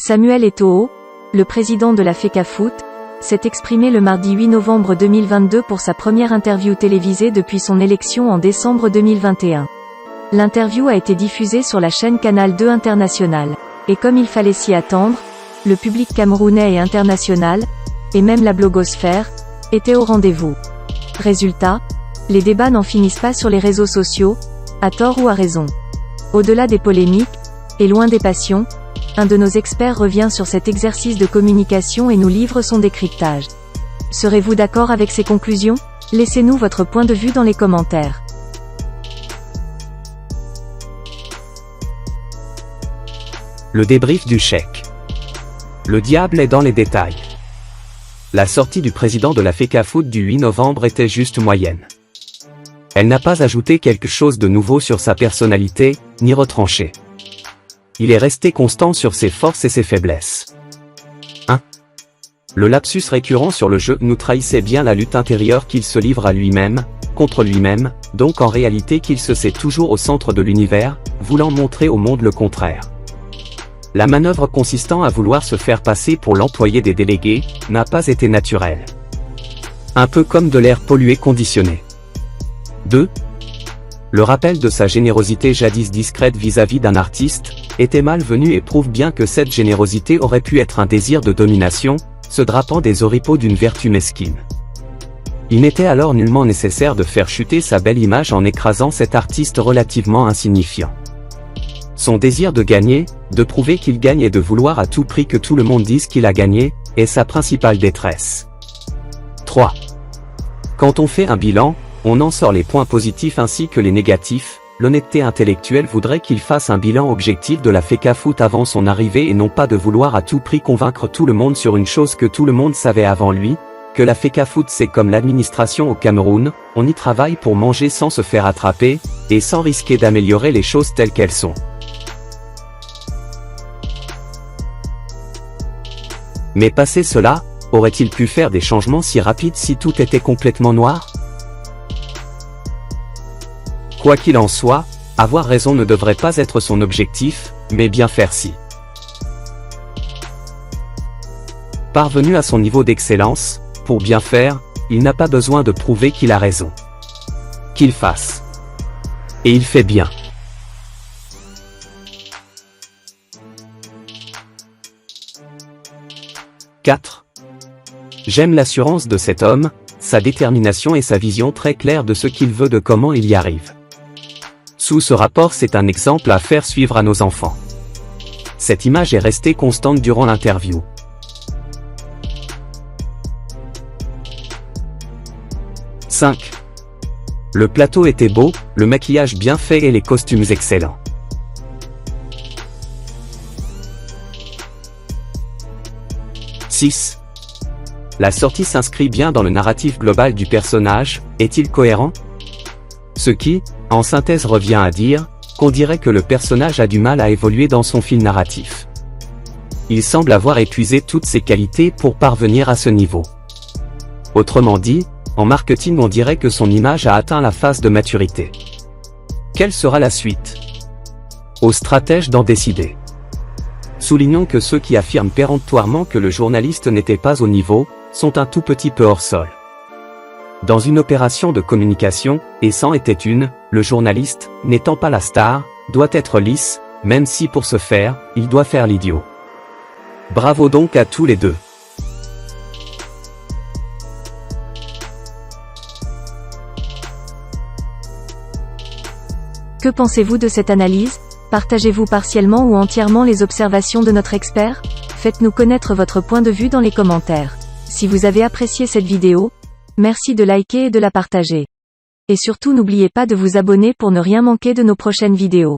Samuel Eto'o, le président de la FECAFOOT, s'est exprimé le mardi 8 novembre 2022 pour sa première interview télévisée depuis son élection en décembre 2021. L'interview a été diffusée sur la chaîne Canal 2 International. Et comme il fallait s'y attendre, le public camerounais et international, et même la blogosphère, était au rendez-vous. Résultat, les débats n'en finissent pas sur les réseaux sociaux, à tort ou à raison. Au-delà des polémiques, et loin des passions, un de nos experts revient sur cet exercice de communication et nous livre son décryptage. Serez-vous d'accord avec ses conclusions? Laissez-nous votre point de vue dans les commentaires. Le débrief du chèque. Le diable est dans les détails. La sortie du président de la FECAFOOT du 8 novembre était juste moyenne. Elle n'a pas ajouté quelque chose de nouveau sur sa personnalité, ni retranché. Il est resté constant sur ses forces et ses faiblesses. 1. Le lapsus récurrent sur le jeu nous trahissait bien la lutte intérieure qu'il se livre à lui-même, contre lui-même, donc en réalité qu'il se sait toujours au centre de l'univers, voulant montrer au monde le contraire. La manœuvre consistant à vouloir se faire passer pour l'employé des délégués, n'a pas été naturelle. Un peu comme de l'air pollué conditionné. 2. Le rappel de sa générosité jadis discrète vis-à-vis d'un artiste, était malvenu et prouve bien que cette générosité aurait pu être un désir de domination, se drapant des oripeaux d'une vertu mesquine. Il n'était alors nullement nécessaire de faire chuter sa belle image en écrasant cet artiste relativement insignifiant. Son désir de gagner, de prouver qu'il gagne et de vouloir à tout prix que tout le monde dise qu'il a gagné, est sa principale détresse. 3. Quand on fait un bilan, on en sort les points positifs ainsi que les négatifs. L'honnêteté intellectuelle voudrait qu'il fasse un bilan objectif de la FECAFOOT avant son arrivée et non pas de vouloir à tout prix convaincre tout le monde sur une chose que tout le monde savait avant lui, que la FECAFOOT c'est comme l'administration au Cameroun, on y travaille pour manger sans se faire attraper, et sans risquer d'améliorer les choses telles qu'elles sont. Mais passé cela, aurait-il pu faire des changements si rapides si tout était complètement noir? Quoi qu'il en soit, avoir raison ne devrait pas être son objectif, mais bien faire si. Parvenu à son niveau d'excellence, pour bien faire, il n'a pas besoin de prouver qu'il a raison. Qu'il fasse. Et il fait bien. « 4. J'aime l'assurance de cet homme, sa détermination et sa vision très claire de ce qu'il veut de comment il y arrive. Sous ce rapport c'est un exemple à faire suivre à nos enfants. Cette image est restée constante durant l'interview. 5. Le plateau était beau, le maquillage bien fait et les costumes excellents. 6. La sortie s'inscrit bien dans le narratif global du personnage, est-il cohérent? Ce qui, en synthèse revient à dire, qu'on dirait que le personnage a du mal à évoluer dans son fil narratif. Il semble avoir épuisé toutes ses qualités pour parvenir à ce niveau. Autrement dit, en marketing on dirait que son image a atteint la phase de maturité. Quelle sera la suite? Aux stratèges d'en décider. Soulignons que ceux qui affirment péremptoirement que le journaliste n'était pas au niveau, sont un tout petit peu hors sol. Dans une opération de communication, et c'en était une, le journaliste, n'étant pas la star, doit être lisse, même si pour ce faire, il doit faire l'idiot. Bravo donc à tous les deux. Que pensez-vous de cette analyse? Partagez-vous partiellement ou entièrement les observations de notre expert? Faites-nous connaître votre point de vue dans les commentaires. Si vous avez apprécié cette vidéo, merci de liker et de la partager. Et surtout n'oubliez pas de vous abonner pour ne rien manquer de nos prochaines vidéos.